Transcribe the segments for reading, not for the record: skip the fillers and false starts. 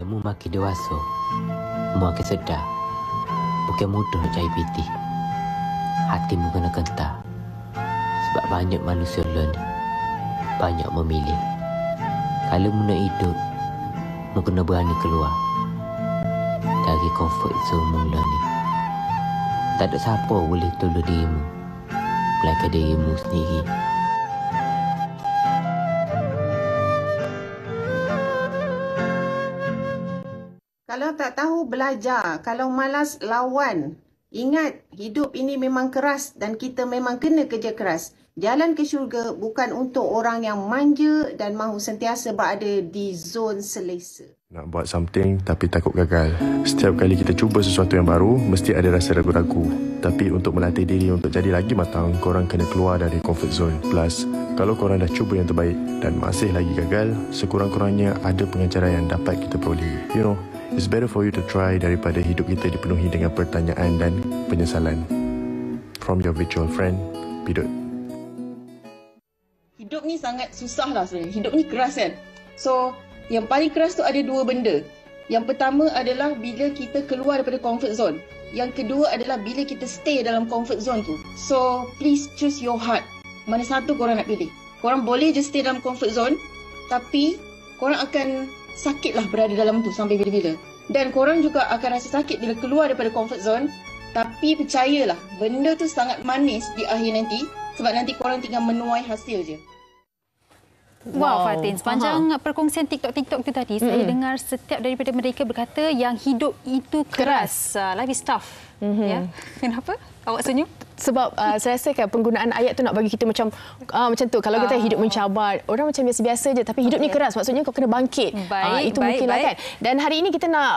Mu makin dewasa, mu makin sedar. Bukan mudah nak cari piti. Hatimu kena kentar. Sebab banyak manusia lain ni. Banyak memilih. Kalau mu nak hidup, mu kena berani keluar dari comfort zone mu lah ni. Tak ada siapa boleh tolong dirimu, melainkan dirimu sendiri. Kalau tak tahu, belajar. Kalau malas, lawan. Ingat, hidup ini memang keras dan kita memang kena kerja keras. Jalan ke syurga bukan untuk orang yang manja dan mahu sentiasa berada di zon selesa. Nak buat something tapi takut gagal. Setiap kali kita cuba sesuatu yang baru, mesti ada rasa ragu-ragu. Tapi untuk melatih diri untuk jadi lagi matang, korang kena keluar dari comfort zone. Plus, kalau korang dah cuba yang terbaik dan masih lagi gagal, sekurang-kurangnya ada pengajaran yang dapat kita peroleh. You know, it's better for you to try daripada hidup kita dipenuhi dengan pertanyaan dan penyesalan. From your virtual friend, Pidot. Hidup ni sangat susah lah sebenarnya. Hidup ni keras kan. So, yang paling keras tu ada dua benda. Yang pertama adalah bila kita keluar daripada comfort zone. Yang kedua adalah bila kita stay dalam comfort zone tu. So, please choose your heart. Mana satu korang nak pilih. Korang boleh je stay dalam comfort zone. Tapi, korang akan sakitlah berada dalam tu sampai bila-bila. Dan korang juga akan rasa sakit bila keluar daripada comfort zone. Tapi percayalah, benda tu sangat manis di akhir nanti. Sebab nanti korang tinggal menuai hasil je. Wow, Fatin. Sepanjang perkongsian TikTok tu tadi, saya dengar setiap daripada mereka berkata yang hidup itu keras. Life is tough. Ya. Kenapa? Awak senyum? Sebab saya rasa kan penggunaan ayat tu nak bagi kita macam tu. Kalau kita hidup mencabar, orang macam biasa-biasa je. Tapi hidup ni keras. Maksudnya kau kena bangkit. Itu mungkinlah kan. Dan hari ini kita nak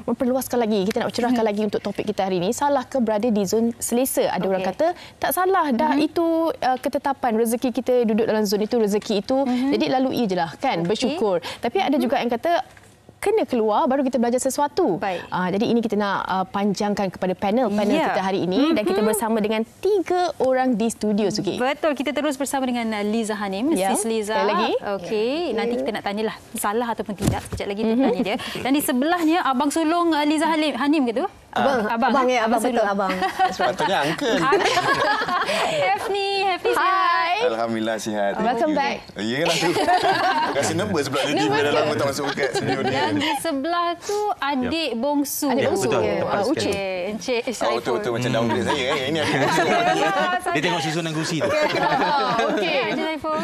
memperluaskan lagi. Kita nak cerahkan lagi untuk topik kita hari ini. Salah ke berada di zon selesa? Ada orang kata tak salah. Dah itu ketetapan. Rezeki kita duduk dalam zon itu, rezeki itu. Jadi lalui je lah kan. Bersyukur. Tapi ada juga yang kata kena keluar baru kita belajar sesuatu. Jadi ini kita nak panjangkan kepada panel kita hari ini dan kita bersama dengan 3 orang di studio, Sugi. Betul, kita terus bersama dengan Liza Hanim, Sis Liza. Sekali lagi. Okey, nanti kita nak tanyalah salah ataupun tidak. Sekejap lagi kita tanya dia. Dan di sebelahnya abang sulung Liza Hanim ke tu? Abang ya, abang betul abang. Sepatutnya uncle. Hefni Hai. Alhamdulillah sihat. Welcome back. Ya lah tu. Rasa nervous pula dia tiba dah lama tak masuk kat studio ni. Dan di sebelah tu adik bongsu. Betul. Okey, Encik Saiful. Betul macam downgrade saya. Ini adik bongsu. Dia tengok susunan kursi tu. Okey, Encik Saiful.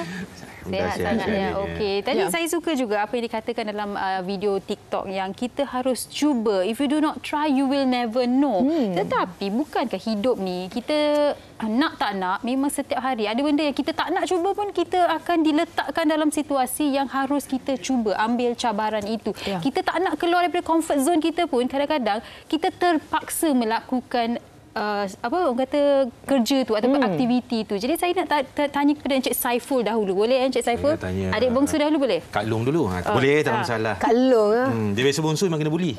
Sehat sangat ya. Okey. Tadi saya suka juga apa yang dikatakan dalam video TikTok yang kita harus cuba. If you do not try, you will never know. Tetapi bukankah hidup ni kita nak tak nak memang setiap hari ada benda yang kita tak nak cuba pun kita akan diletakkan dalam situasi yang harus kita cuba ambil cabaran itu. Kita tak nak keluar daripada comfort zone kita pun kadang-kadang kita terpaksa melakukan orang kata kerja tu ataupun aktiviti tu. Jadi saya nak tanya kepada Encik Saiful dahulu. Boleh Encik Saiful? Adik bongsu dahulu boleh? Kak Long dulu. Boleh, tak ada masalah. Kak Long. Dia biasa bongsu memang kena bully.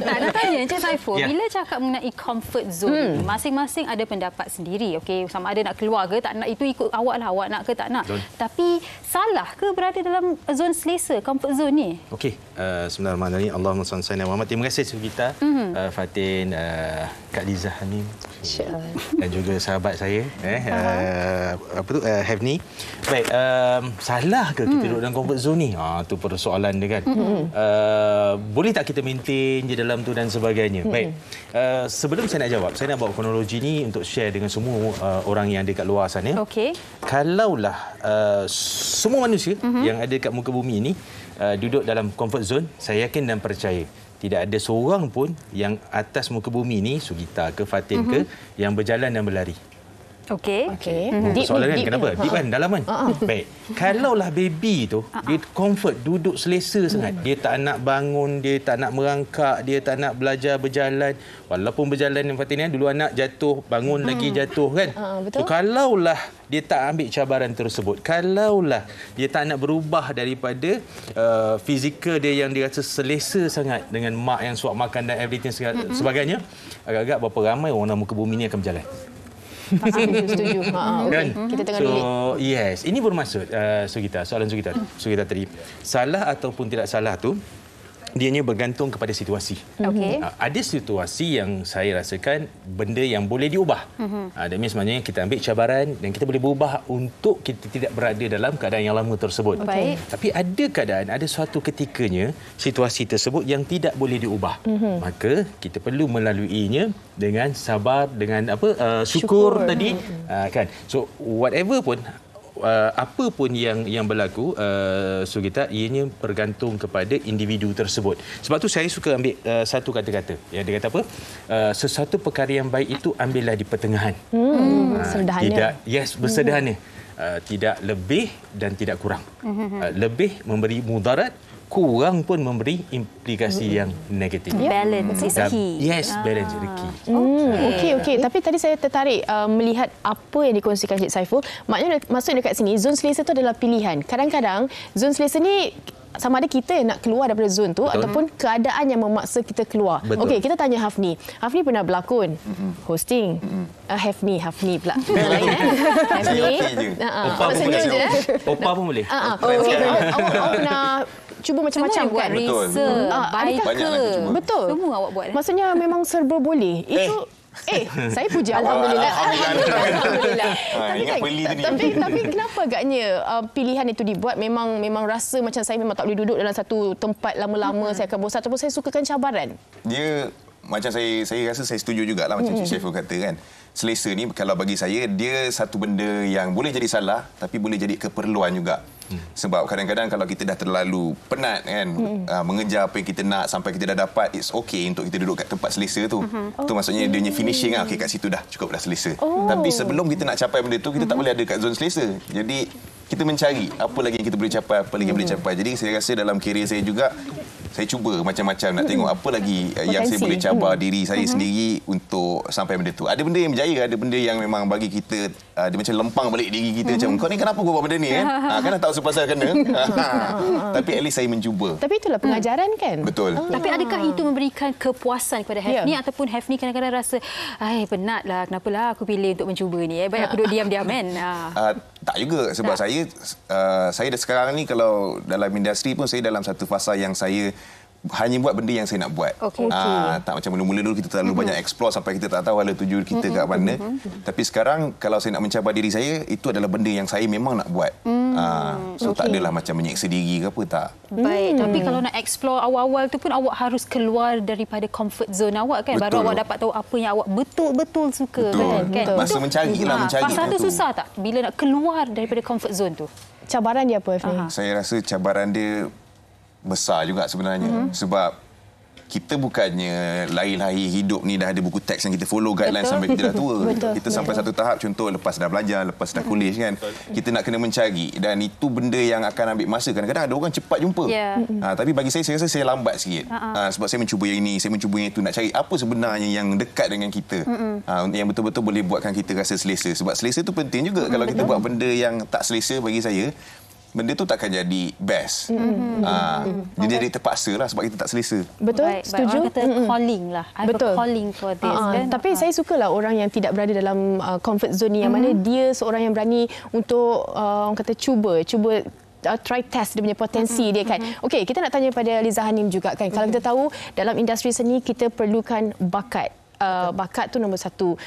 Nak tanya Encik Saiful, bila cakap mengenai comfort zone, masing-masing ada pendapat sendiri. Okey, sama ada nak keluar ke tak nak, itu ikut awak lah, awak nak ke tak nak. Tapi salah ke berada dalam zon selesa, comfort zone ni? Okey, Bismillahirrahmanirrahim. Allahumma salli ala Muhammad. Terima kasih kita Fatin, Kak Liza Hanim dan juga sahabat saya Hefni. Baik, salah ke kita duduk dalam comfort zone ni? Tu persoalan dia kan. Boleh tak kita maintain je dalam tu dan sebagainya. Baik, sebelum saya nak jawab, saya nak bawa kronologi ni untuk share dengan semua orang yang ada kat luar sana. Okey. Kalaulah semua manusia yang ada kat muka bumi ini duduk dalam comfort zone, saya yakin dan percaya tidak ada seorang pun yang atas muka bumi ini, Sugita ke Fatin ke, yang berjalan dan berlari. Okey. Soalan kan kenapa? Deep kan, dalaman. Baik. Kalaulah baby tu dia comfort, duduk selesa sangat. Dia tak nak bangun, dia tak nak merangkak, dia tak nak belajar berjalan. Walaupun berjalan yang Fatin dulu anak jatuh, bangun lagi jatuh kan. So, kalaulah dia tak ambil cabaran tersebut, kalaulah dia tak nak berubah daripada fizikal dia yang dia rasa selesa sangat dengan mak yang suap makan dan everything sebagainya, agak-agak berapa ramai orang dalam muka bumi ni akan berjalan. Setuju. Kan? Kita tengah yes, ini bermaksud Sugita, soalan Sugita tadi, salah ataupun tidak salah tu dianya bergantung kepada situasi. Ada situasi yang saya rasakan benda yang boleh diubah. That means maknanya kita ambil cabaran dan kita boleh berubah untuk kita tidak berada dalam keadaan yang lama tersebut. Tapi ada keadaan, ada suatu ketikanya situasi tersebut yang tidak boleh diubah. Maka kita perlu melaluinya dengan sabar, dengan syukur tadi, kan. So whatever pun apa pun yang berlaku, Sugita, ianya bergantung kepada individu tersebut. Sebab tu saya suka ambil satu kata-kata. Yang dia kata apa? Sesuatu perkara yang baik itu ambillah di pertengahan. Sederhana. Bersederhana. Tidak lebih dan tidak kurang. Lebih memberi mudarat, kurang pun memberi implikasi yang negatif. Balance is key. Yes, balance is the key. Okey. Tapi tadi saya tertarik melihat apa yang dikongsikan Cik Saiful. Maknanya maksud dekat sini, zon selesa itu adalah pilihan. Kadang-kadang zon selesa ni sama ada kita yang nak keluar daripada zon tu ataupun keadaan yang memaksa kita keluar. Okey, kita tanya Hafni. Hafni pernah berlakon, hosting. Hafni pula. Hafni. Opa pun boleh. Awak pernah cuba macam-macam kan? Betul. Betul. Semua awak buat. Maksudnya memang serba boleh. Itu saya puji Alhamdulillah. Tapi kenapa agaknya pilihan itu dibuat? Memang rasa macam saya memang tak boleh duduk dalam satu tempat lama-lama, saya akan bosan, ataupun saya sukakan cabaran? Dia macam saya rasa saya setuju jugalah macam Cik Saiful kata kan. Selesa ni kalau bagi saya dia satu benda yang boleh jadi salah tapi boleh jadi keperluan juga. Sebab kadang-kadang kalau kita dah terlalu penat kan mengejar apa yang kita nak sampai kita dah dapat, it's okay untuk kita duduk kat tempat selesa tu. Tu maksudnya dia punya finishing okey kat situ dah cukup dah selesa. Tapi sebelum kita nak capai benda tu kita tak boleh ada kat zon selesa. Jadi kita mencari apa lagi yang kita boleh capai, apa lagi yang boleh capai. Jadi saya rasa dalam kerjaya saya juga saya cuba macam-macam nak tengok apa lagi yang saya boleh cabar diri saya sendiri untuk sampai benda tu. Ada benda yang berjaya, ada benda yang memang bagi kita dia macam lempang balik diri kita macam kau ni kenapa kau buat benda ni kan? Kan dah tahu sepasal kena. Tapi at least saya mencuba. Tapi itulah pengajaran kan? Betul. Tapi adakah itu memberikan kepuasan kepada Hafni ataupun Hafni kadang-kadang rasa penatlah, kenapalah aku pilih untuk mencuba ni? Baik aku duduk diam-diam kan? Tak juga sebab saya dah sekarang ni kalau dalam industri pun saya dalam satu fasa yang saya hanya buat benda yang saya nak buat. Tak macam mula-mula dulu kita terlalu banyak explore sampai kita tak tahu hala tuju kita kat mana. Tapi sekarang kalau saya nak mencabar diri saya, itu adalah benda yang saya memang nak buat. So tak adalah macam menyeksa diri ke apa, tak. Baik, tapi kalau nak explore awal-awal tu pun awak harus keluar daripada comfort zone awak kan. Baru awak dapat tahu apa yang awak betul-betul suka. Kan? Masa mencarilah. Pasal tu susah tak bila nak keluar daripada comfort zone tu? Cabaran dia apa, Hafni? Saya rasa cabaran dia besar juga sebenarnya. Sebab kita bukannya lahir-lahir hidup ni dah ada buku teks yang kita follow guideline sampai kita dah tua. Kita sampai satu tahap, contoh lepas dah belajar, lepas dah kuliah kan, kita nak kena mencari dan itu benda yang akan ambil masa. Kadang-kadang ada orang cepat jumpa. Tapi bagi saya rasa saya lambat sikit. Sebab saya mencuba yang ini, saya mencuba yang itu, nak cari apa sebenarnya yang dekat dengan kita. Yang betul-betul boleh buatkan kita rasa selesa. Sebab selesa tu penting juga. Kalau kita buat benda yang tak selesa bagi saya, benda tu takkan jadi best. Dia jadi terpaksa lah sebab kita tak selesa. Betul, setuju. Orang kata calling lah. I have a calling for this. Tapi saya sukalah orang yang tidak berada dalam comfort zone ni, yang mana dia seorang yang berani untuk orang kata cuba try test dia punya potensi dia kan. Okey, kita nak tanya pada Liza Hanim juga kan. Kalau kita tahu dalam industri seni kita perlukan bakat. Bakat tu nombor satu,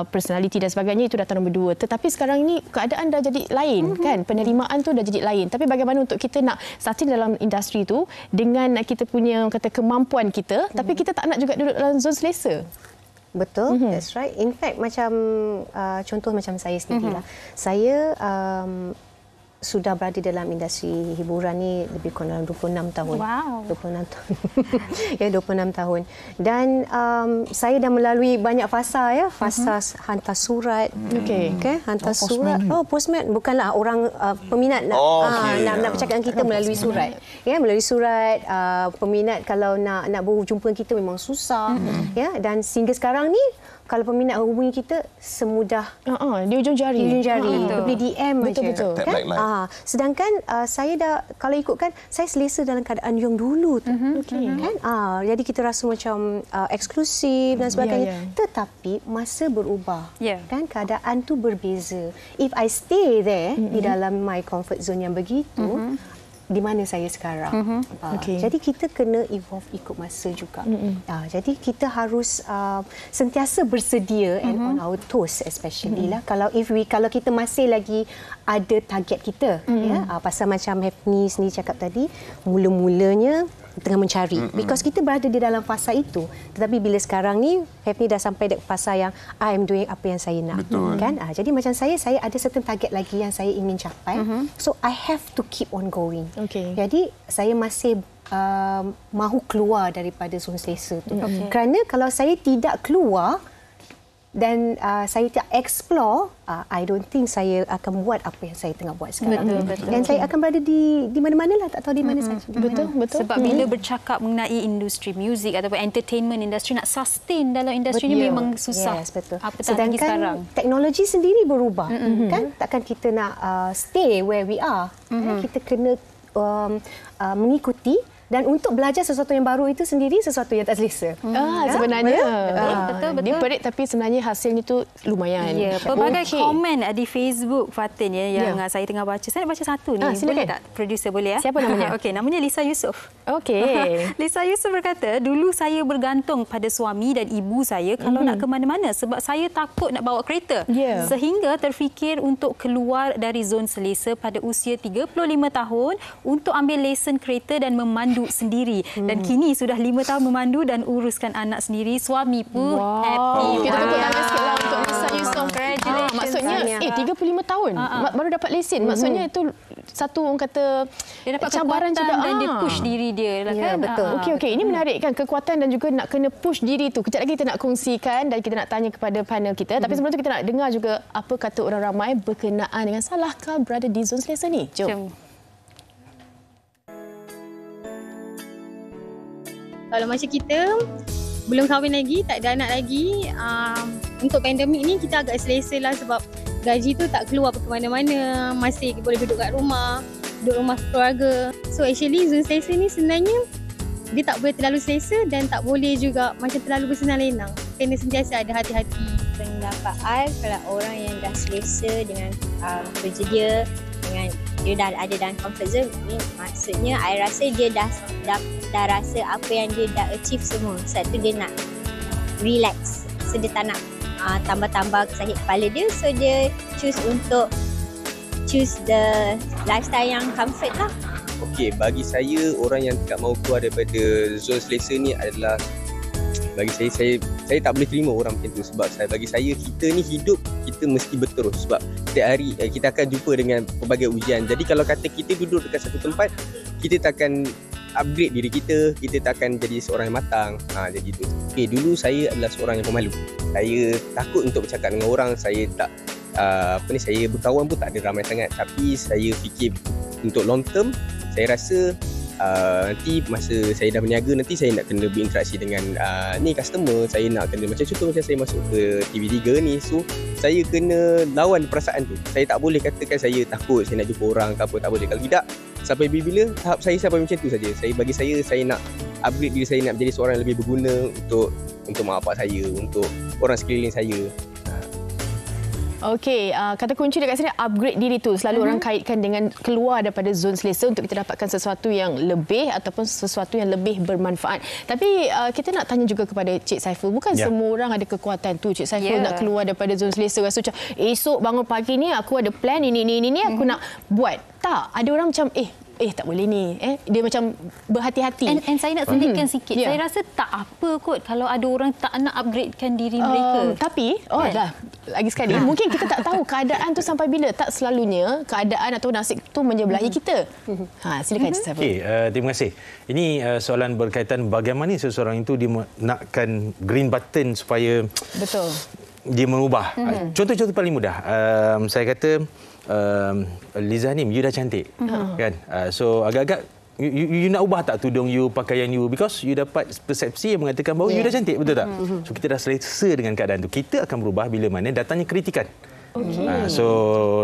personality dan sebagainya itu datang nombor dua. Tetapi sekarang ni keadaan dah jadi lain kan, penerimaan tu dah jadi lain. Tapi bagaimana untuk kita nak sustain dalam industri tu dengan kita punya kata kemampuan kita, tapi kita tak nak juga duduk dalam zon selesa. Betul, that's right. In fact macam contoh macam saya sendirilah. Saya sudah berada dalam industri hiburan ni lebih kurang 26 tahun. Wow. 26 tahun. 26 tahun. Dan saya dah melalui banyak fasa ya. Fasa hantar surat. Hantar surat. Postman. Bukanlah orang peminat nak bercakap dengan kita melalui surat. Ya, melalui surat. Peminat kalau nak berjumpa kita memang susah. Ya, dan sehingga sekarang ni kalau peminat hubungi kita semudah di ujung jari. Beli DM betul. Kan? Sedangkan saya dah kalau ikutkan saya selesa dalam keadaan yang dulu tu. Kan? Jadi kita rasa macam eksklusif dan sebagainya. Tetapi masa berubah. Kan keadaan tu berbeza. If I stay there di dalam my comfort zone yang begitu, di mana saya sekarang. Jadi kita kena evolve ikut masa juga. Jadi kita harus sentiasa bersedia and on our toes especially lah. Kalau kita masih lagi ada target kita, pasal macam Hafni sendiri cakap tadi, mula-mulanya tengah mencari because kita berada di dalam fasa itu, tetapi bila sekarang ni Hafni dah sampai di fasa yang I am doing apa yang saya nak. Kan? Jadi macam saya ada certain target lagi yang saya ingin capai, so I have to keep on going. Jadi saya masih mahu keluar daripada zon selesa tu. Kerana kalau saya tidak keluar dan saya tak explore, I don't think saya akan buat apa yang saya tengah buat sekarang. Dan saya akan berada di mana-mana lah, tak tahu di mana saja. Betul. Sebab bila bercakap mengenai industri muzik ataupun entertainment industri, nak sustain dalam industri ini memang susah. Betul. Sedangkan sekarang teknologi sendiri berubah. Kan? Takkan kita nak stay where we are. Kita kena mengikuti. Dan untuk belajar sesuatu yang baru itu sendiri sesuatu yang tak selesa. Sebenarnya betul. dia perit tapi sebenarnya hasilnya tu lumayan. Pelbagai komen di Facebook Fatin yang saya tengah baca. Saya nak baca satu ni. Boleh tak producer, boleh? Siapa namanya? Namanya Lisa Yusof. Lisa Yusof berkata, dulu saya bergantung pada suami dan ibu saya kalau nak ke mana-mana sebab saya takut nak bawa kereta. Sehingga terfikir untuk keluar dari zon selesa pada usia 35 tahun untuk ambil lesen kereta dan memandu sendiri. Dan kini sudah 5 tahun memandu dan uruskan anak sendiri. Suami pun happy. Kita tepuk tangan sikitlah untuk Lisa Yusof. Congratulations. Maksudnya 35 tahun baru dapat lesen. Maksudnya itu satu orang kata dia dapat cabaran juga dan dia push diri dia lah kan. Betul. Okey, ini menarik kan, kekuatan dan juga nak kena push diri tu. Kejap lagi kita nak kongsikan dan kita nak tanya kepada panel kita. Tapi sebelum tu kita nak dengar juga apa kata orang ramai berkenaan dengan salahkah berada di zon selesa ni. Jom. Kalau macam kita belum kahwin lagi, tak ada anak lagi, untuk pandemik ni kita agak selesa lah sebab gaji tu tak keluar ke mana-mana, masih boleh duduk kat rumah, duduk rumah keluarga. So actually zon selesa ni sebenarnya dia tak boleh terlalu selesa dan tak boleh juga macam terlalu bersenang-lenang. Kena sentiasa ada hati-hati. Pendapat I, kalau orang yang dah selesa dengan kerja dia, dengan dia dah ada dalam comfort zone ni, maksudnya I rasa dia dah rasa apa yang dia dah achieve semua. Sebab tu dia nak relax. So dia tak nak tambah-tambah sakit kepala dia. So dia choose the lifestyle yang comfort lah. Okey, bagi saya orang yang tak mau keluar daripada zon selesa ni adalah, bagi saya tak boleh terima orang macam tu. Sebab bagi saya kita ni hidup, kita mesti berterus. Sebab setiap hari kita akan jumpa dengan pelbagai ujian. Jadi kalau kata kita duduk dekat satu tempat, kita tak akan upgrade diri kita tak akan jadi seorang yang matang. Jadi tu. Okey, dulu saya adalah seorang yang pemalu. Saya takut untuk bercakap dengan orang. Saya tak saya berkawan pun tak ada ramai sangat. Tapi saya fikir untuk long term, saya rasa nanti masa saya dah berniaga, nanti saya nak kena berinteraksi dengan ni customer. Saya nak kena macam contoh macam saya masuk ke TV3 ni. So saya kena lawan perasaan tu. Saya tak boleh katakan saya takut saya nak jumpa orang ke apa, tak boleh. Kalau tidak, sampai bila tahap saya sampai macam tu saja. Bagi saya nak upgrade diri saya, nak menjadi seorang yang lebih berguna untuk mak bapak saya, untuk orang sekeliling saya. Okey, kata kunci dekat sini upgrade diri tu. Selalu orang kaitkan dengan keluar daripada zon selesa untuk kita dapatkan sesuatu yang lebih ataupun sesuatu yang lebih bermanfaat. Tapi kita nak tanya juga kepada Cik Saiful. Bukan semua orang ada kekuatan tu, Cik Saiful, nak keluar daripada zon selesa. Rasa macam esok bangun pagi ni aku ada plan ini aku nak buat. Tak, ada orang macam tak boleh ni. Dia macam berhati-hati. And saya nak selitkan sikit. Saya rasa tak apa kot kalau ada orang tak nak upgradekan diri mereka. Tapi, dah lagi sekali, mungkin kita tak tahu keadaan tu sampai bila. Tak selalunya keadaan atau nasib tu menjebelahi kita. Silakan Cik Saiful. Terima kasih. Ini soalan berkaitan bagaimana seseorang itu dia nakkan green button supaya dia merubah. Contoh-contoh paling mudah. Saya kata Liza ni, you dah cantik, kan? So agak-agak you nak ubah tak tudung you, pakaian you, because you dapat persepsi yang mengatakan bahawa you dah cantik, betul tak? So kita dah selesa dengan keadaan tu. Kita akan berubah bila mana datangnya kritikan. So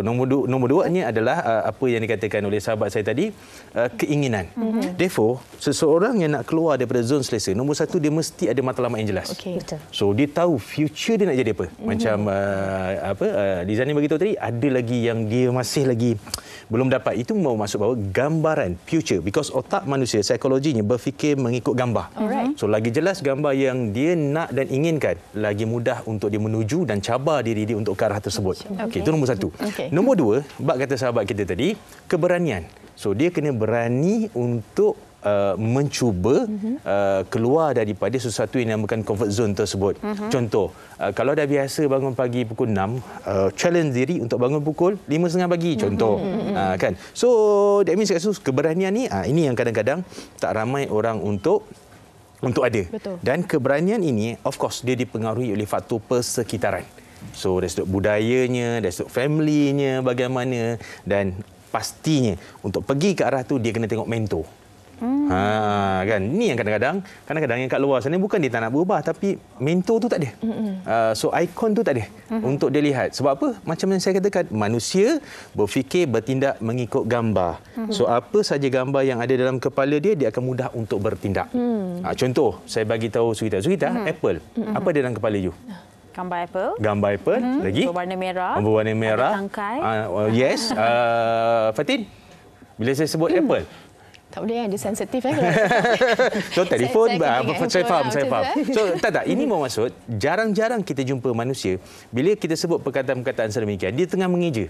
nombor duanya adalah apa yang dikatakan oleh sahabat saya tadi, keinginan. Therefore, seseorang yang nak keluar daripada zon selesa, nombor satu dia mesti ada matlamat yang jelas. So dia tahu future dia nak jadi apa. Macam Lizani bagi tahu tadi, ada lagi yang dia masih lagi belum dapat. Itu mau masuk bahawa gambaran future, because otak manusia psikologinya berfikir mengikut gambar. So lagi jelas gambar yang dia nak dan inginkan, lagi mudah untuk dia menuju dan cabar diri dia untuk ke arah tersebut. Itu nombor satu. Nombor dua, bab kata sahabat kita tadi, keberanian. So dia kena berani untuk mencuba keluar daripada sesuatu yang dinamakan comfort zone tersebut. Contoh, kalau dah biasa bangun pagi pukul 6, challenge diri untuk bangun pukul 5.30 pagi. Contoh. Kan? So, that means keberanian ni, ini yang kadang-kadang tak ramai orang untuk ada. Dan keberanian ini, of course, dia dipengaruhi oleh faktor persekitaran. So, dari sudut budayanya, dari sudut family-nya bagaimana, dan pastinya untuk pergi ke arah tu dia kena tengok mentor. Kan, ni yang kadang-kadang yang kat luar sana bukan dia tak nak berubah, tapi mentor tu tak ada. So ikon tu tak ada untuk dia lihat. Sebab apa? Macam yang saya katakan, manusia berfikir bertindak mengikut gambar. So apa saja gambar yang ada dalam kepala dia akan mudah untuk bertindak. Contoh, saya bagi tahu Suhita, Apple. Apa ada dalam kepala you? Gambar apple. Lagi? Berwarna merah. Ada tangkai. Yes. Fatin, bila saya sebut apple, tak boleh, dia sensitif. So telefon, saya faham. So tak, ini mau maksud, jarang-jarang kita jumpa manusia, bila kita sebut perkataan-perkataan sedemikian, dia tengah mengeja.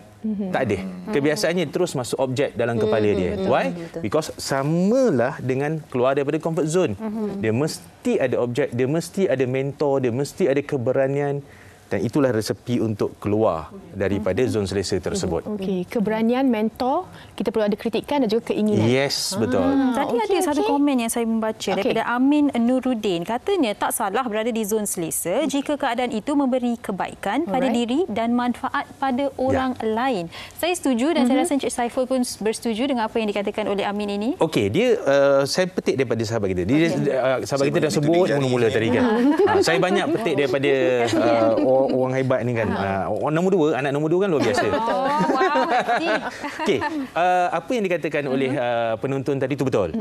Tak ada. Kebiasaannya terus masuk objek dalam kepala dia. Why? Because samalah dengan keluar daripada comfort zone. Dia mesti ada objek, dia mesti ada mentor, dia mesti ada keberanian. Dan itulah resepi untuk keluar daripada zon selesa tersebut. Keberanian, mentor, kita perlu ada kritikan dan juga keinginan. Yes, betul. Tadi ada satu komen yang saya membaca daripada Amin Nuruddin. Katanya tak salah berada di zon selesa jika keadaan itu memberi kebaikan pada diri dan manfaat pada orang lain. Saya setuju dan saya rasa Encik Saiful pun bersetuju dengan apa yang dikatakan oleh Amin ini. Dia saya petik daripada sahabat kita. Sahabat kita dah sebut mula-mula tadi kan. Saya banyak petik daripada orang hebat ni kan. Nombor dua, anak nombor dua kan luar biasa. Apa yang dikatakan oleh penonton tadi itu betul.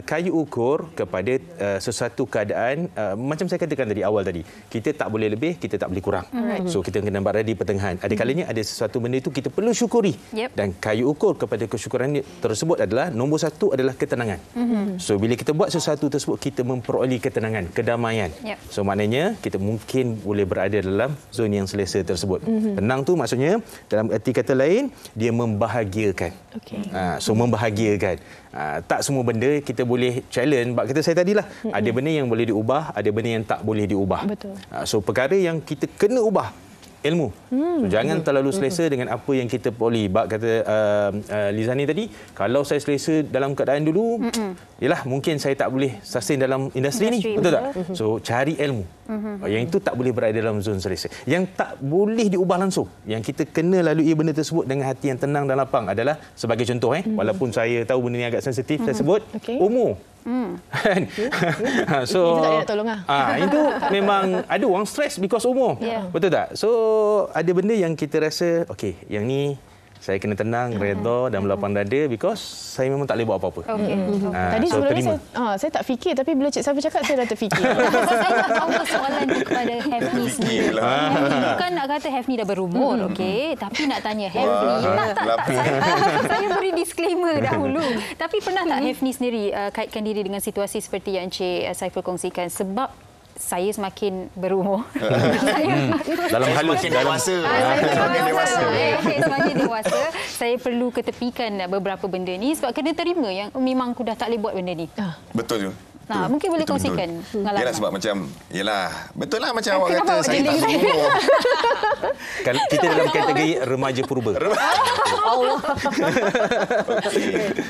Kayu ukur kepada sesuatu keadaan, macam saya katakan tadi awal tadi, kita tak boleh lebih, kita tak boleh kurang. So kita kena berada di pertengahan. Ada kalanya ada sesuatu benda itu kita perlu syukuri. Dan kayu ukur kepada kesyukuran tersebut adalah nombor satu adalah ketenangan. So bila kita buat sesuatu tersebut, kita memperoleh ketenangan, kedamaian. So maknanya kita mungkin boleh berada dalam zon yang selesa tersebut. Tenang tu maksudnya dalam erti kata lain, dia membahagiakan. So membahagiakan. Tak semua benda kita boleh challenge. Sebab kata saya tadilah, ada benda yang boleh diubah, ada benda yang tak boleh diubah. So perkara yang kita kena ubah, ilmu. So, jangan terlalu selesa dengan apa yang kita peroleh. Bak kata Lizani tadi, kalau saya selesa dalam keadaan dulu, yalah mungkin saya tak boleh sustain dalam industri ni. Betul tak? So cari ilmu. Yang itu tak boleh berada dalam zon selesa. Yang tak boleh diubah langsung, yang kita kena lalui benda tersebut dengan hati yang tenang dan lapang adalah, sebagai contoh walaupun saya tahu benda ni agak sensitif, saya sebut umur. So itu tak ada nak tolong itu memang ada orang stres because umur. Betul tak? So ada benda yang kita rasa yang ni saya kena tenang, redha dan melapang dada because saya memang tak boleh buat apa-apa. Tadi sebelum saya tak fikir, tapi bila Cik Saiful cakap saya dah terfikir. Saya nak bawa soalan ni kepada Hefni sendiri. Bukan nak kata Hefni dah berumur, tapi nak tanya Hefni. Saya beri disclaimer dahulu. Tapi pernah tak Hefni sendiri kaitkan diri dengan situasi seperti yang Cik Saiful kongsikan? Sebab saya semakin berumur. Dalam halus, semakin dewasa. Semakin dewasa, saya perlu ketepikan beberapa benda ni sebab kena terima yang memang aku dah tak boleh buat benda ni. Betul je. Mungkin boleh kongsikan pengalaman. Yalah, sebab macam, betul lah macam awak kata, saya tak berumur. Kita dalam kategori remaja purba.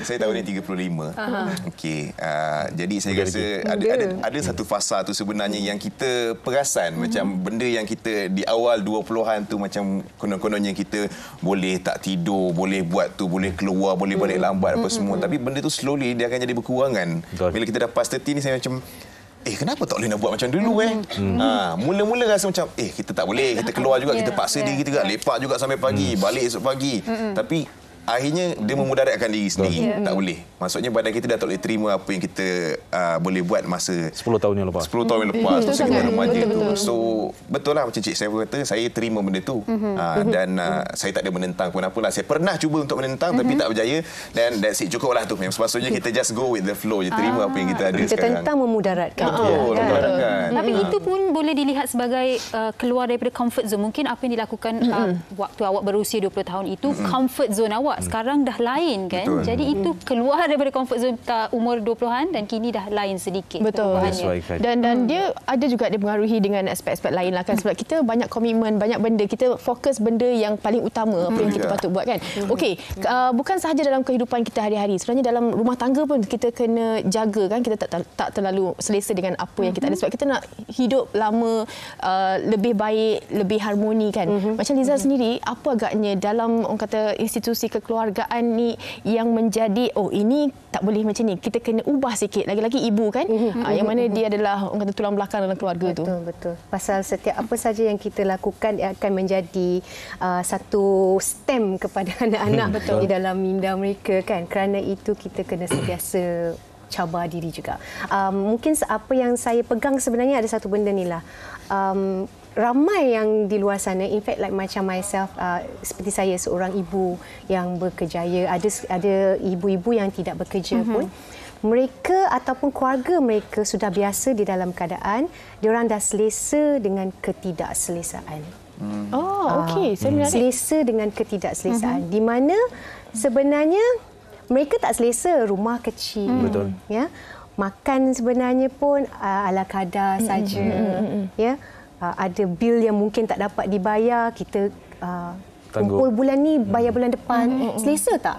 Saya tahun ni 35. Jadi saya rasa ada satu fasa tu sebenarnya yang kita perasan, macam benda yang kita di awal 20-an tu macam konon-kononnya kita boleh tak tidur, boleh buat tu, boleh keluar, boleh balik lambat apa semua. Tapi benda tu slowly dia akan jadi berkurangan. Bila kita dah past 30 ni, saya macam kenapa tak boleh nak buat macam dulu mula-mula rasa macam kita tak boleh, kita keluar juga, kita paksa diri kita juga, lepak juga sampai pagi, balik esok pagi. Tapi akhirnya dia memudaratkan diri sendiri. Tak boleh. Maksudnya badan kita dah tak boleh terima apa yang kita boleh buat masa 10 tahun yang lepas. 10 tahun yang lepas masa kita remaja tu. So betul lah macam Cik Saiful kata, saya terima benda tu. Dan saya tak ada menentang pun apalah. Saya pernah cuba untuk menentang tapi tak berjaya, dan that's it, cukup lah tu. Yang sepatutnya kita just go with the flow je, terima apa yang kita ada kita sekarang. Kita tentang memudaratkan. Betul, memudaratkan. Tapi itu pun boleh dilihat sebagai keluar daripada comfort zone. Mungkin apa yang dilakukan waktu awak berusia 20 tahun itu comfort zone awak. Sekarang dah lain kan. Betul. Jadi itu keluar daripada comfort zone umur 20-an dan kini dah lain sedikit. Betul. Dan dia ada juga dipengaruhi dengan aspek-aspek lain lah kan. Sebab kita banyak komitmen, banyak benda. Kita fokus benda yang paling utama apa yang kita patut buat kan. Okey, bukan sahaja dalam kehidupan kita hari-hari. Sebenarnya dalam rumah tangga pun kita kena jaga kan. Kita tak terlalu selesa dengan apa yang kita ada. Sebab kita nak hidup lama, lebih baik, lebih harmoni kan. Macam Liza sendiri, apa agaknya dalam orang kata institusi kekeluargaan ni yang menjadi ini tak boleh macam ni, kita kena ubah sikit, lagi-lagi ibu kan, yang mana dia adalah orang kata tulang belakang dalam keluarga tu. Betul. Pasal setiap apa saja yang kita lakukan akan menjadi satu stem kepada anak-anak di dalam minda mereka kan. Kerana itu kita kena sentiasa cabar diri juga. Mungkin apa yang saya pegang sebenarnya ada satu benda ni lah. Ramai yang di luar sana, in fact like macam myself, seperti saya seorang ibu yang berkejaya, ada ibu-ibu yang tidak bekerja pun, mereka ataupun keluarga mereka sudah biasa di dalam keadaan diorang dah selesa dengan ketidakselesaan. Okey, selesa dengan ketidakselesaan, di mana sebenarnya mereka tak selesa, rumah kecil, ya, makan sebenarnya pun ala kadar saja, ya. Ada bil yang mungkin tak dapat dibayar, kita kumpul bulan ni, bayar bulan depan. Selesa tak?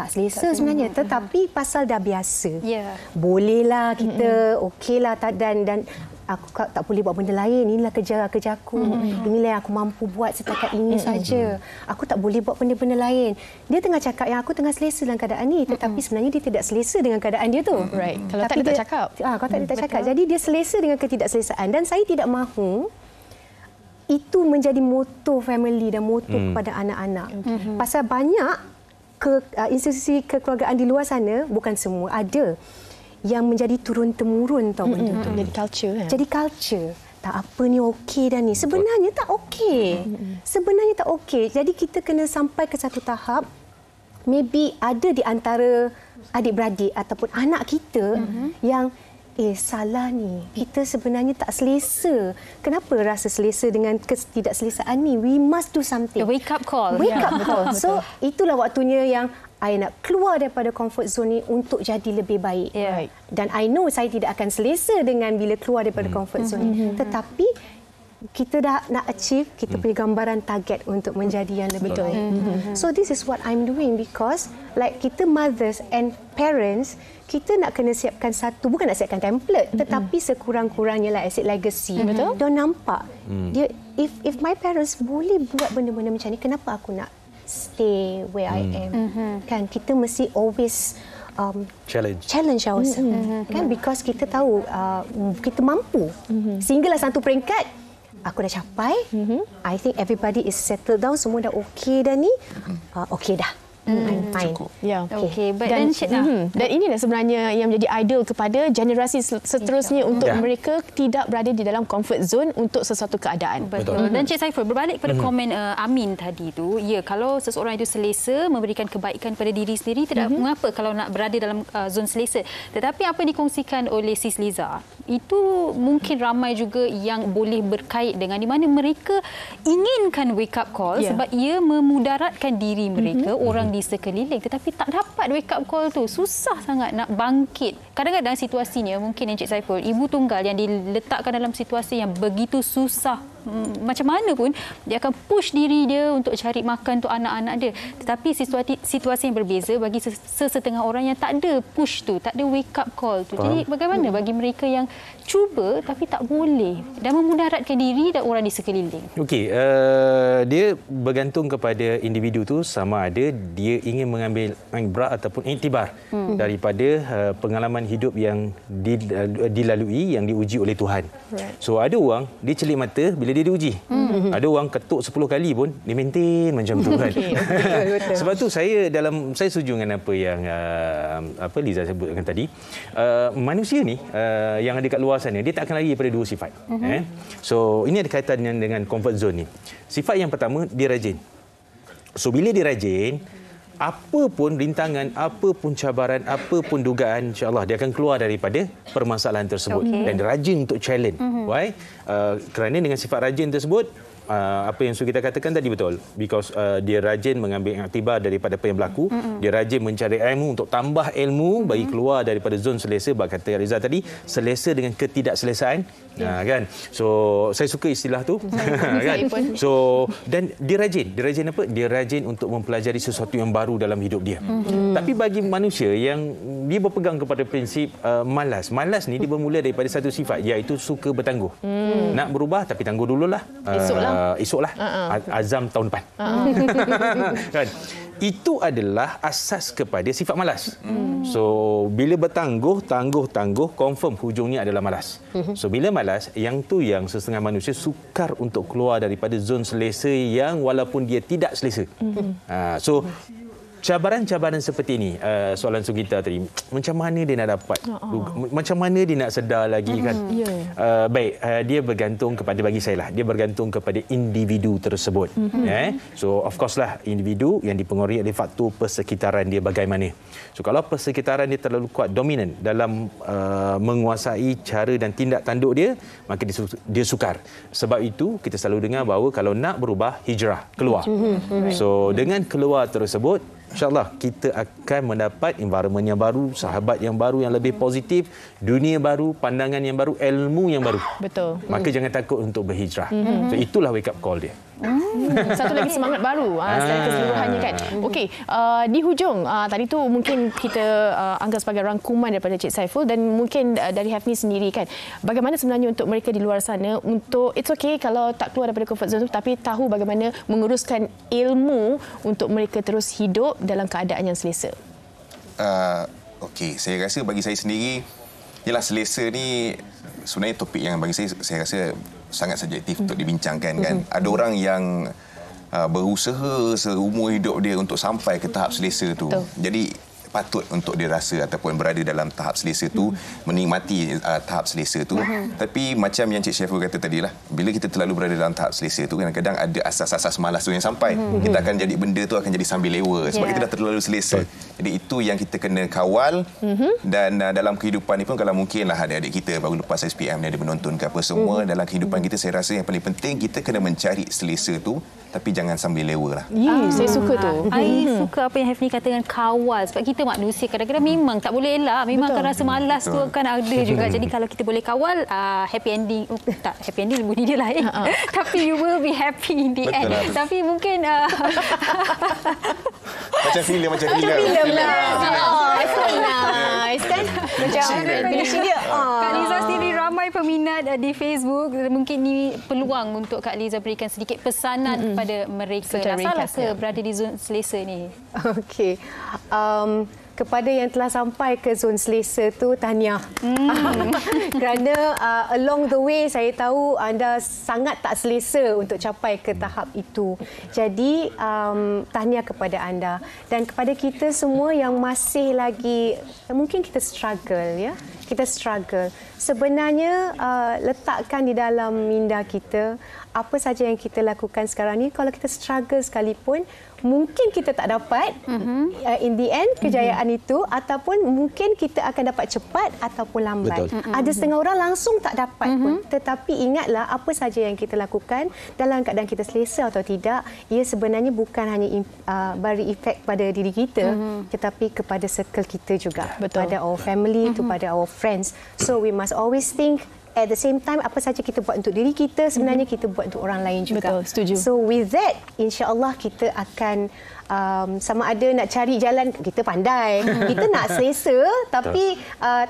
Tak selesa sebenarnya. Tetapi pasal dah biasa. Bolehlah kita, okeylah. Dan aku tak boleh buat benda lain. Inilah kerja aku. Inilah yang aku mampu buat setakat ini saja. Aku tak boleh buat benda-benda lain. Dia tengah cakap yang aku tengah selesa dalam keadaan ni. Tetapi sebenarnya dia tidak selesa dengan keadaan dia tu. Kalau tak, dia tak cakap. Kalau tak, dia tak cakap. Jadi dia selesa dengan ketidakselesaan. Dan saya tidak mahu itu menjadi moto family dan moto kepada anak-anak. Pasal banyak institusi kekeluargaan di luar sana, bukan semua, ada yang menjadi turun-temurun tau benda tu. Jadi culture kan? Jadi culture. Tak apa ni okey dah ni. Sebenarnya tak okey. Sebenarnya tak okey. Jadi kita kena sampai ke satu tahap, maybe ada di antara adik-beradik ataupun anak kita yang salah ni. Kita sebenarnya tak selesa. Kenapa rasa selesa dengan ketidakselesaan ni? We must do something. The wake up call. Wake up call. So itulah waktunya yang I nak keluar daripada comfort zone ni untuk jadi lebih baik. Dan I know saya tidak akan selesa dengan bila keluar daripada comfort zone ni. Tetapi kita dah nak achieve kita punya gambaran target untuk menjadi yang lebih baik. So this is what I'm doing, because like kita mothers and parents, kita nak kena siapkan satu, bukan nak siapkan template, tetapi sekurang-kurangnya lah asset legacy. Dia nampak. Dia, if my parents boleh buat benda-benda macam ni, kenapa aku nak stay where I am? Kan kita mesti always challenge ourselves. Kan, because kita tahu kita mampu. Sehinggalah satu peringkat aku dah capai. I think everybody is settled down, semua dah okey dah ni. Okey dah. I'm fine. Okay. Dan inilah sebenarnya yang menjadi ideal kepada generasi seterusnya untuk mereka tidak berada di dalam comfort zone untuk sesuatu keadaan. Betul. Dan Cik Saiful, berbalik pada komen Amin tadi tu, kalau seseorang itu selesa memberikan kebaikan pada diri sendiri, tidak mengapa kalau nak berada dalam zon selesa. Tetapi apa yang dikongsikan oleh Sis Liza, itu mungkin ramai juga yang boleh berkait dengan di mana mereka inginkan wake up call sebab ia memudaratkan diri mereka, orang di sekeliling, tetapi tak dapat wake up call tu. Susah sangat nak bangkit. Kadang-kadang situasinya mungkin Encik Saiful, ibu tunggal yang diletakkan dalam situasi yang begitu susah macam mana pun dia akan push diri dia untuk cari makan untuk anak-anak dia. Tetapi situasi yang berbeza bagi sesetengah orang yang tak ada push tu, tak ada wake up call tu. Jadi bagaimana bagi mereka yang cuba tapi tak boleh dan memudaratkan diri dan orang di sekeliling? Okey, dia bergantung kepada individu tu sama ada dia ingin mengambil ibrah ataupun iktibar daripada pengalaman hidup yang dilalui, yang diuji oleh Tuhan. So ada orang dia celik mata bila dia diuji. Ada orang ketuk 10 kali pun dia maintain macam tu kan. Sebab tu saya setuju dengan apa yang Liza sebutkan tadi. Manusia ni yang ada kat luar sana dia tak akan lari daripada dua sifat. So ini ada kaitannya dengan comfort zone ni. Sifat yang pertama dia rajin. So bila dia rajin, apa pun rintangan, apa pun cabaran, apa pun dugaan, insya-Allah dia akan keluar daripada permasalahan tersebut. Dan dia rajin untuk challenge. Why? Kerana dengan sifat rajin tersebut, apa yang kita katakan tadi betul, because dia rajin mengambil iktibar daripada apa yang berlaku, dia rajin mencari ilmu untuk tambah ilmu bagi keluar daripada zon selesa. Bab kata Riza tadi, selesa dengan ketidakselesaan, kan. So saya suka istilah tu kan. So dan dia rajin apa, dia rajin untuk mempelajari sesuatu yang baru dalam hidup dia. Tapi bagi manusia yang dia berpegang kepada prinsip malas ni dia bermula daripada satu sifat, iaitu suka bertangguh. Nak berubah tapi tangguh dululah. Esoklah. Azam tahun depan. Kan? Itu adalah asas kepada sifat malas. So bila bertangguh, tangguh, confirm hujungnya adalah malas. So bila malas, yang setengah manusia sukar untuk keluar daripada zon selesa yang walaupun dia tidak selesa. So cabaran-cabaran seperti ini, soalan Sugita tadi, macam mana dia nak dapat, macam mana dia nak sedar lagi kan. Baik, dia bergantung kepada, bagi saya lah, dia bergantung kepada individu tersebut. So of course lah, individu yang dipengaruhi oleh faktor persekitaran dia bagaimana. So kalau persekitaran dia terlalu kuat, dominan dalam menguasai cara dan tindak tanduk dia, maka dia sukar. Sebab itu kita selalu dengar bahawa kalau nak berubah, hijrah, keluar. So dengan keluar tersebut, InsyaAllah kita akan mendapat environment yang baru, sahabat yang baru yang lebih positif, dunia baru, pandangan yang baru, ilmu yang baru. Betul. Maka jangan takut untuk berhijrah. So itulah wake up call dia. Satu lagi semangat baru secara keseluruhannya kan. Okey, di hujung tadi tu mungkin kita anggap sebagai rangkuman daripada Cik Saiful dan mungkin dari Hafni sendiri kan. Bagaimana sebenarnya untuk mereka di luar sana untuk it's okay kalau tak keluar daripada comfort zone tapi tahu bagaimana menguruskan ilmu untuk mereka terus hidup dalam keadaan yang selesa. Okey, saya rasa bagi saya sendiri ialah selesa ni sebenarnya topik yang bagi saya rasa sangat subjektif untuk dibincangkan kan. Ada orang yang berusaha seumur hidup dia untuk sampai ke tahap selesa tu. Jadi patut untuk dia rasa ataupun berada dalam tahap selesa tu, menikmati tahap selesa tu. Tapi macam yang Cik Syaiful kata tadi lah, bila kita terlalu berada dalam tahap selesa tu, kadang-kadang ada asas-asas malas tu yang sampai. Kita akan jadi benda tu akan jadi sambil lewa sebab kita dah terlalu selesa. Jadi itu yang kita kena kawal. Dan dalam kehidupan ni pun kalau mungkin lah adik-adik kita baru lepas SPM ni ada menonton ke apa semua, dalam kehidupan kita saya rasa yang paling penting kita kena mencari selesa tu tapi jangan sambil lewa lah. Saya suka tu. Saya suka apa yang Hafni katakan, kawal. Sebab kita manusia kadang-kadang memang tak boleh elak, memang akan rasa malas tu akan ada juga. Jadi kalau kita boleh kawal, happy ending. Tak, happy ending bunyi dia lain. Tapi you will be happy in the end. Tapi mungkin macam filem lah. Nice kan? Macam dia. Kak Liza sendiri ramai peminat di Facebook. Mungkin ni peluang untuk Kak Liza berikan sedikit pesanan kepada mereka. Salah ke berada di zon selesa ni? Okey. Kepada yang telah sampai ke zon selesa tu, tahniah. Kerana along the way saya tahu anda sangat tak selesa untuk capai ke tahap itu. Jadi tahniah kepada anda dan kepada kita semua yang masih lagi mungkin kita struggle ya. Kita struggle. Sebenarnya letakkan di dalam minda kita apa saja yang kita lakukan sekarang ni, kalau kita struggle sekalipun, mungkin kita tak dapat in the end kejayaan itu, ataupun mungkin kita akan dapat cepat ataupun lambat. Ada setengah orang langsung tak dapat pun. Tetapi ingatlah apa saja yang kita lakukan dalam keadaan kita selesa atau tidak, ia sebenarnya bukan hanya beri efek pada diri kita, tetapi kepada circle kita juga. Pada our family, kepada our friends. So we must always think at the same time apa saja kita buat untuk diri kita sebenarnya kita buat untuk orang lain juga. Betul, setuju. So with that, insya-Allah kita akan sama ada nak cari jalan, kita pandai, kita nak selesa tapi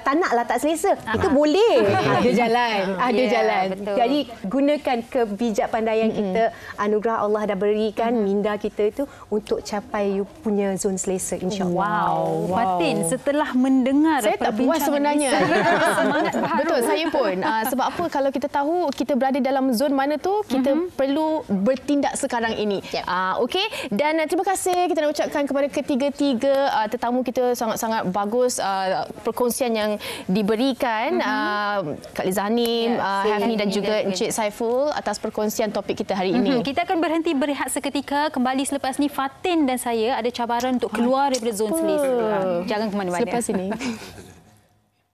tak naklah tak selesa, kita boleh ada jalan, jalan. Betul. Jadi gunakan kebijakpandaian kita, anugerah Allah dah berikan minda kita itu untuk capai you punya zon selesa, insya-Allah. Wow. Fatin, setelah mendengar saya tak puas sebenarnya. Semangat baharu. Betul, saya pun. Sebab apa, kalau kita tahu kita berada dalam zon mana tu, kita perlu bertindak sekarang ini. Okey, dan terima kasih kita nak ucapkan kepada ketiga-tiga tetamu kita, sangat-sangat bagus perkongsian yang diberikan. Kak Lizanim, Hafni dan juga Encik Saiful atas perkongsian topik kita hari ini. Kita akan berhenti berehat seketika. Kembali selepas ni, Fatin dan saya ada cabaran untuk keluar daripada zon selesa. Jangan ke mana-mana. Selepas ini.